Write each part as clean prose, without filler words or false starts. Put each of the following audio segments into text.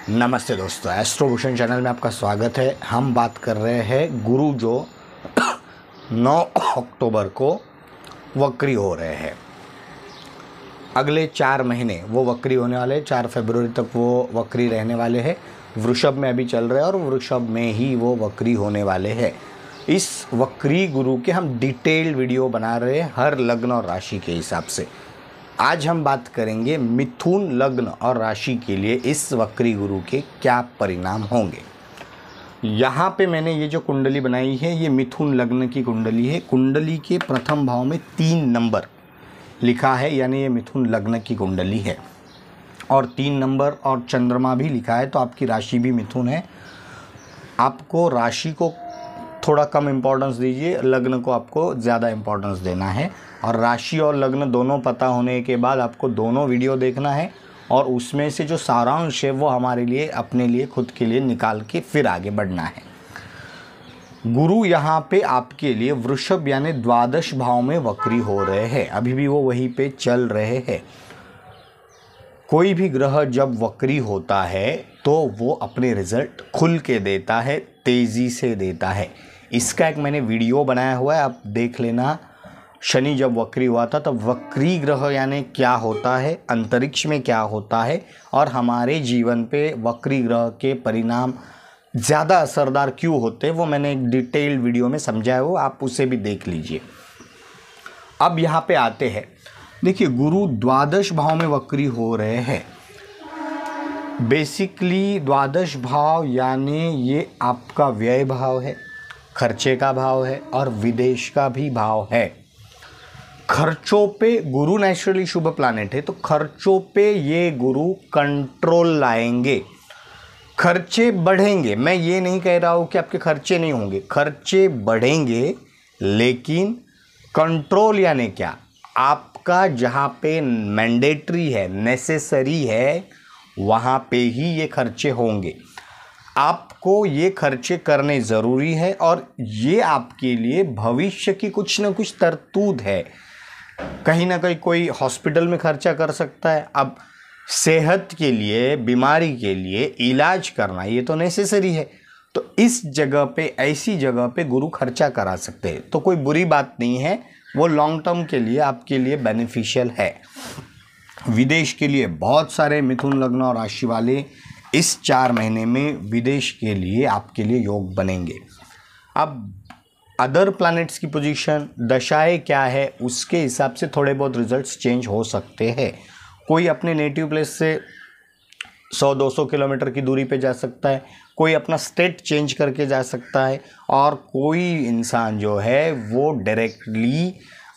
नमस्ते दोस्तों, एस्ट्रोभूषण चैनल में आपका स्वागत है। हम बात कर रहे हैं गुरु जो 9 अक्टूबर को वक्री हो रहे हैं। अगले 4 महीने वो वक्री होने वाले हैं। 4 फरवरी तक वो वक्री रहने वाले हैं। वृषभ में अभी चल रहे हैं और वृषभ में ही वो वक्री होने वाले हैं। इस वक्री गुरु के हम डिटेल्ड वीडियो बना रहे हैं हर लग्न और राशि के हिसाब से। आज हम बात करेंगे मिथुन लग्न और राशि के लिए इस वक्री गुरु के क्या परिणाम होंगे। यहाँ पे मैंने ये जो कुंडली बनाई है ये मिथुन लग्न की कुंडली है। कुंडली के प्रथम भाव में 3 नंबर लिखा है, यानी ये मिथुन लग्न की कुंडली है। और 3 नंबर और चंद्रमा भी लिखा है, तो आपकी राशि भी मिथुन है। आपको राशि को थोड़ा कम इम्पोर्टेंस दीजिए, लग्न को आपको ज़्यादा इम्पोर्टेंस देना है। और राशि और लग्न दोनों पता होने के बाद आपको दोनों वीडियो देखना है और उसमें से जो सारांश है वो हमारे लिए, अपने लिए, खुद के लिए निकाल के फिर आगे बढ़ना है। गुरु यहाँ पे आपके लिए वृषभ यानी द्वादश भाव में वक्री हो रहे हैं। अभी भी वो वहीं पे चल रहे हैं। कोई भी ग्रह जब वक्री होता है तो वो अपने रिजल्ट खुल के देता है, तेज़ी से देता है। इसका एक मैंने वीडियो बनाया हुआ है, आप देख लेना। शनि जब वक्री हुआ था तब वक्री ग्रह यानी क्या होता है, अंतरिक्ष में क्या होता है और हमारे जीवन पे वक्री ग्रह के परिणाम ज़्यादा असरदार क्यों होते हैं, वो मैंने एक डिटेल्ड वीडियो में समझाया हो, आप उसे भी देख लीजिए। अब यहाँ पे आते हैं। देखिए, गुरु द्वादश भाव में वक्री हो रहे हैं। बेसिकली द्वादश भाव यानी ये आपका व्यय भाव है, खर्चे का भाव है और विदेश का भी भाव है। खर्चों पे गुरु नेचुरली शुभ प्लैनेट है, तो खर्चों पे ये गुरु कंट्रोल लाएंगे। खर्चे बढ़ेंगे, मैं ये नहीं कह रहा हूँ कि आपके खर्चे नहीं होंगे, खर्चे बढ़ेंगे, लेकिन कंट्रोल यानी क्या, आपका जहाँ पे मैंडेटरी है, नेसेसरी है, वहाँ पे ही ये खर्चे होंगे। आपको ये खर्चे करने ज़रूरी है और ये आपके लिए भविष्य की कुछ ना कुछ तरतूद है। कहीं ना कहीं कोई हॉस्पिटल में खर्चा कर सकता है। अब सेहत के लिए, बीमारी के लिए इलाज करना ये तो नेसेसरी है, तो इस जगह पे, ऐसी जगह पे गुरु खर्चा करा सकते हैं, तो कोई बुरी बात नहीं है। वो लॉन्ग टर्म के लिए आपके लिए बेनिफिशियल है। विदेश के लिए बहुत सारे मिथुन लग्न और राशि वाले इस 4 महीने में विदेश के लिए आपके लिए योग बनेंगे। अब अदर प्लैनेट्स की पोजीशन, दशाएं क्या है, उसके हिसाब से थोड़े बहुत रिजल्ट्स चेंज हो सकते हैं। कोई अपने नेटिव प्लेस से 100-200 किलोमीटर की दूरी पे जा सकता है, कोई अपना स्टेट चेंज करके जा सकता है, और कोई इंसान जो है वो डायरेक्टली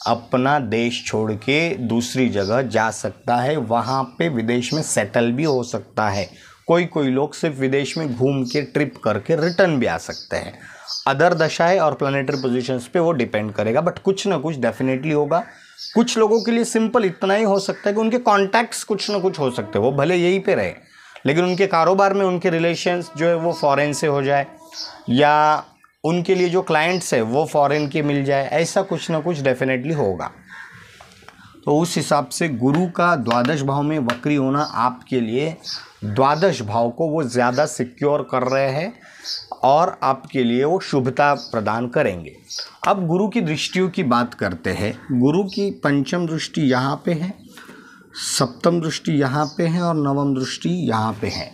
अपना देश छोड़ के दूसरी जगह जा सकता है, वहाँ पे विदेश में सेटल भी हो सकता है। कोई लोग सिर्फ विदेश में घूम के ट्रिप करके रिटर्न भी आ सकते हैं। अदर दशाएं और प्लैनेटरी पोजीशंस पे वो डिपेंड करेगा, बट कुछ ना कुछ डेफिनेटली होगा। कुछ लोगों के लिए सिंपल इतना ही हो सकता है कि उनके कॉन्टैक्ट्स कुछ ना कुछ हो सकते हैं, वो भले यहीं पे रहे, लेकिन उनके कारोबार में उनके रिलेशंस जो है वो फॉरेन से हो जाए, या उनके लिए जो क्लाइंट्स है वो फॉरेन के मिल जाए, ऐसा कुछ ना कुछ डेफिनेटली होगा। तो उस हिसाब से गुरु का द्वादश भाव में वक्री होना आपके लिए द्वादश भाव को वो ज़्यादा सिक्योर कर रहे हैं और आपके लिए वो शुभता प्रदान करेंगे। अब गुरु की दृष्टियों की बात करते हैं। गुरु की पंचम दृष्टि यहाँ पे है, सप्तम दृष्टि यहाँ पे है और नवम दृष्टि यहाँ पे है।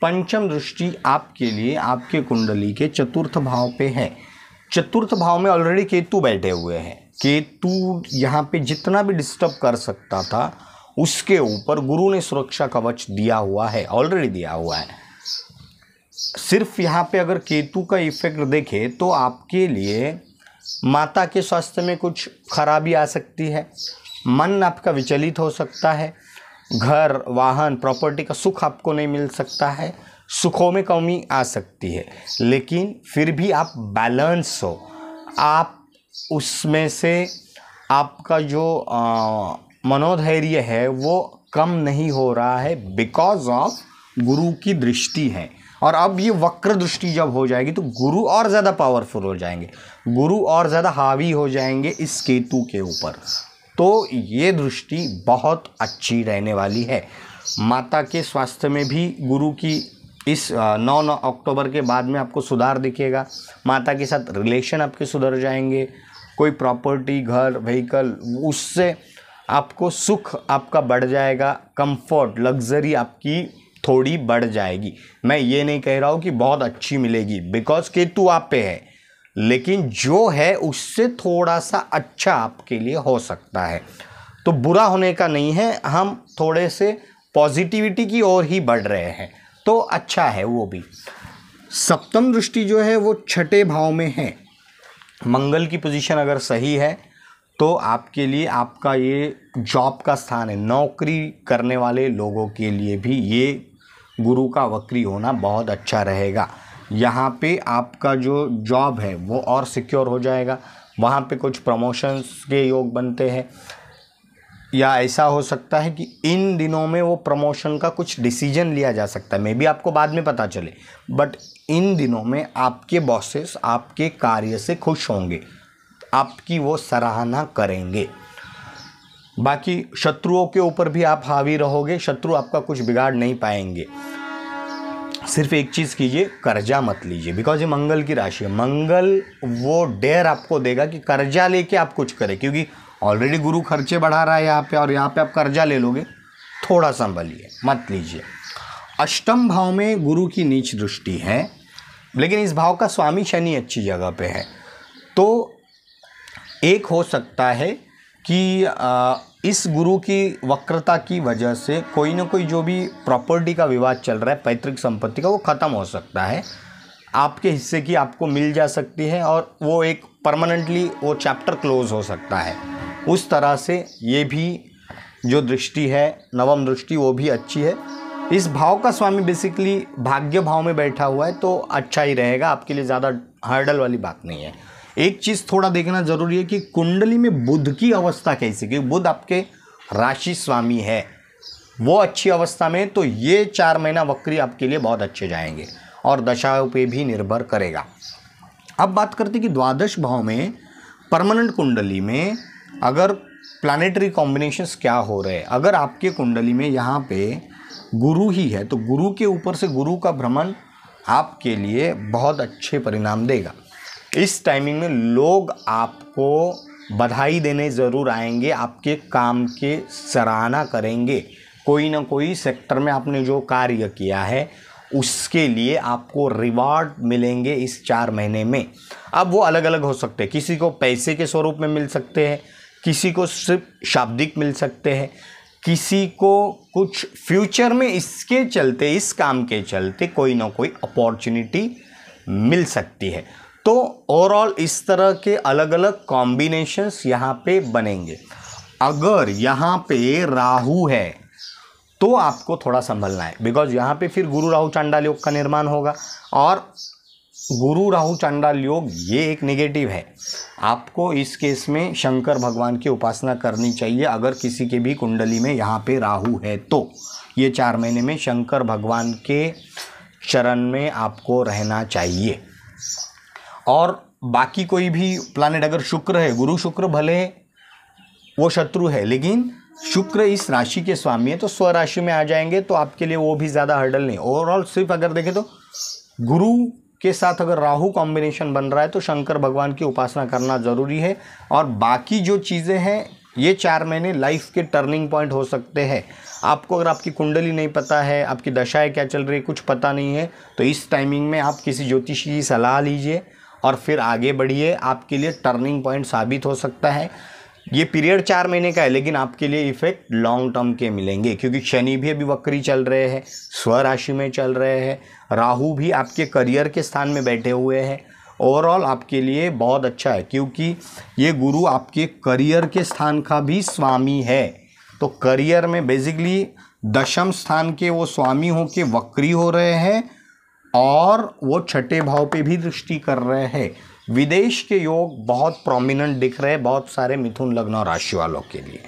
पंचम दृष्टि आपके लिए आपके कुंडली के चतुर्थ भाव पे है। चतुर्थ भाव में ऑलरेडी केतु बैठे हुए हैं। केतु यहाँ पे जितना भी डिस्टर्ब कर सकता था उसके ऊपर गुरु ने सुरक्षा कवच दिया हुआ है, ऑलरेडी दिया हुआ है। सिर्फ यहाँ पे अगर केतु का इफेक्ट देखें तो आपके लिए माता के स्वास्थ्य में कुछ खराबी आ सकती है, मन आपका विचलित हो सकता है, घर, वाहन, प्रॉपर्टी का सुख आपको नहीं मिल सकता है, सुखों में कमी आ सकती है, लेकिन फिर भी आप बैलेंस हो, आप उसमें से आपका जो मनोधैर्य है वो कम नहीं हो रहा है, बिकॉज ऑफ गुरु की दृष्टि है। और अब ये वक्र दृष्टि जब हो जाएगी तो गुरु और ज़्यादा पावरफुल हो जाएंगे, गुरु और ज़्यादा हावी हो जाएंगे इस केतु के ऊपर। तो ये दृष्टि बहुत अच्छी रहने वाली है। माता के स्वास्थ्य में भी गुरु की इस 9 अक्टूबर के बाद में आपको सुधार दिखेगा। माता के साथ रिलेशन आपके सुधर जाएंगे, कोई प्रॉपर्टी, घर, व्हीकल, उससे आपको सुख आपका बढ़ जाएगा, कंफर्ट, लग्जरी आपकी थोड़ी बढ़ जाएगी। मैं ये नहीं कह रहा हूँ कि बहुत अच्छी मिलेगी, बिकॉज केतु आप पे है, लेकिन जो है उससे थोड़ा सा अच्छा आपके लिए हो सकता है। तो बुरा होने का नहीं है, हम थोड़े से पॉजिटिविटी की ओर ही बढ़ रहे हैं, तो अच्छा है वो भी। सप्तम दृष्टि जो है वो छठे भाव में है। मंगल की पोजीशन अगर सही है तो आपके लिए आपका ये जॉब का स्थान है, नौकरी करने वाले लोगों के लिए भी ये गुरु का वक्री होना बहुत अच्छा रहेगा। यहाँ पे आपका जो जॉब है वो और सिक्योर हो जाएगा, वहाँ पे कुछ प्रमोशंस के योग बनते हैं, या ऐसा हो सकता है कि इन दिनों में वो प्रमोशन का कुछ डिसीजन लिया जा सकता है, मे बी आपको बाद में पता चले, बट इन दिनों में आपके बॉसेस आपके कार्य से खुश होंगे, आपकी वो सराहना करेंगे। बाकी शत्रुओं के ऊपर भी आप हावी रहोगे, शत्रु आपका कुछ बिगाड़ नहीं पाएंगे। सिर्फ एक चीज़ कीजिए, कर्जा मत लीजिए, बिकॉज ये मंगल की राशि है। मंगल वो डेयर आपको देगा कि कर्जा लेके आप कुछ करें, क्योंकि ऑलरेडी गुरु खर्चे बढ़ा रहा है यहाँ पे, और यहाँ पे आप कर्जा ले लोगे, थोड़ा संभलिए, मत लीजिए। अष्टम भाव में गुरु की नीच दृष्टि है, लेकिन इस भाव का स्वामी शनि अच्छी जगह पे है, तो एक हो सकता है कि इस गुरु की वक्रता की वजह से कोई ना कोई जो भी प्रॉपर्टी का विवाद चल रहा है, पैतृक संपत्ति का, वो ख़त्म हो सकता है, आपके हिस्से की आपको मिल जा सकती है, और वो एक परमानेंटली वो चैप्टर क्लोज हो सकता है। उस तरह से ये भी जो दृष्टि है, नवम दृष्टि, वो भी अच्छी है। इस भाव का स्वामी बेसिकली भाग्य भाव में बैठा हुआ है, तो अच्छा ही रहेगा, आपके लिए ज़्यादा हर्डल वाली बात नहीं है। एक चीज़ थोड़ा देखना जरूरी है कि कुंडली में बुध की अवस्था कैसी, क्योंकि बुध आपके राशि स्वामी है, वो अच्छी अवस्था में, तो ये 4 महीना वक्री आपके लिए बहुत अच्छे जाएंगे, और दशाओं पे भी निर्भर करेगा। अब बात करते हैं कि द्वादश भाव में परमानेंट कुंडली में अगर प्लानेटरी कॉम्बिनेशंस क्या हो रहे हैं। अगर आपके कुंडली में यहाँ पे गुरु ही है, तो गुरु के ऊपर से गुरु का भ्रमण आपके लिए बहुत अच्छे परिणाम देगा। इस टाइमिंग में लोग आपको बधाई देने ज़रूर आएंगे, आपके काम के सराहना करेंगे, कोई ना कोई सेक्टर में आपने जो कार्य किया है उसके लिए आपको रिवार्ड मिलेंगे इस 4 महीने में। अब वो अलग अलग हो सकते हैं, किसी को पैसे के स्वरूप में मिल सकते हैं, किसी को सिर्फ शाब्दिक मिल सकते हैं, किसी को कुछ फ्यूचर में इसके चलते, इस काम के चलते कोई ना कोई अपॉर्चुनिटी मिल सकती है। तो ओवरऑल इस तरह के अलग अलग कॉम्बिनेशंस यहाँ पे बनेंगे। अगर यहाँ पे राहु है तो आपको थोड़ा संभलना है, बिकॉज यहाँ पे फिर गुरु राहु चांडाल योग का निर्माण होगा, और गुरु राहु चांडाल योग ये एक नेगेटिव है। आपको इस केस में शंकर भगवान की उपासना करनी चाहिए। अगर किसी के भी कुंडली में यहाँ पे राहु है तो ये 4 महीने में शंकर भगवान के चरण में आपको रहना चाहिए। और बाकी कोई भी प्लानेट, अगर शुक्र है, गुरु शुक्र भले वो शत्रु है, लेकिन शुक्र इस राशि के स्वामी है, तो स्वराशि में आ जाएंगे, तो आपके लिए वो भी ज़्यादा हर्डल नहीं। ओवरऑल सिर्फ अगर देखें तो गुरु के साथ अगर राहु कॉम्बिनेशन बन रहा है तो शंकर भगवान की उपासना करना ज़रूरी है। और बाकी जो चीज़ें हैं, ये 4 महीने लाइफ के टर्निंग पॉइंट हो सकते हैं। आपको अगर आपकी कुंडली नहीं पता है, आपकी दशाएं क्या चल रही है, कुछ पता नहीं है, तो इस टाइमिंग में आप किसी ज्योतिषी की सलाह लीजिए और फिर आगे बढ़िए। आपके लिए टर्निंग पॉइंट साबित हो सकता है। ये पीरियड 4 महीने का है, लेकिन आपके लिए इफेक्ट लॉन्ग टर्म के मिलेंगे, क्योंकि शनि भी अभी वक्री चल रहे हैं, स्वराशि में चल रहे हैं, राहु भी आपके करियर के स्थान में बैठे हुए हैं। ओवरऑल आपके लिए बहुत अच्छा है, क्योंकि ये गुरु आपके करियर के स्थान का भी स्वामी है। तो करियर में बेसिकली दशम स्थान के वो स्वामी हो के वक्री हो रहे हैं, और वो छठे भाव पे भी दृष्टि कर रहे हैं। विदेश के योग बहुत प्रोमिनेंट दिख रहे हैं बहुत सारे मिथुन लग्न और राशि वालों के लिए।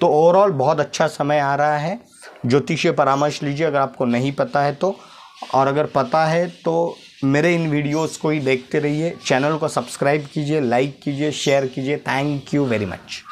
तो ओवरऑल बहुत अच्छा समय आ रहा है। ज्योतिषीय परामर्श लीजिए अगर आपको नहीं पता है तो, और अगर पता है तो मेरे इन वीडियोस को ही देखते रहिए। चैनल को सब्सक्राइब कीजिए, लाइक कीजिए, शेयर कीजिए। Thank you very much.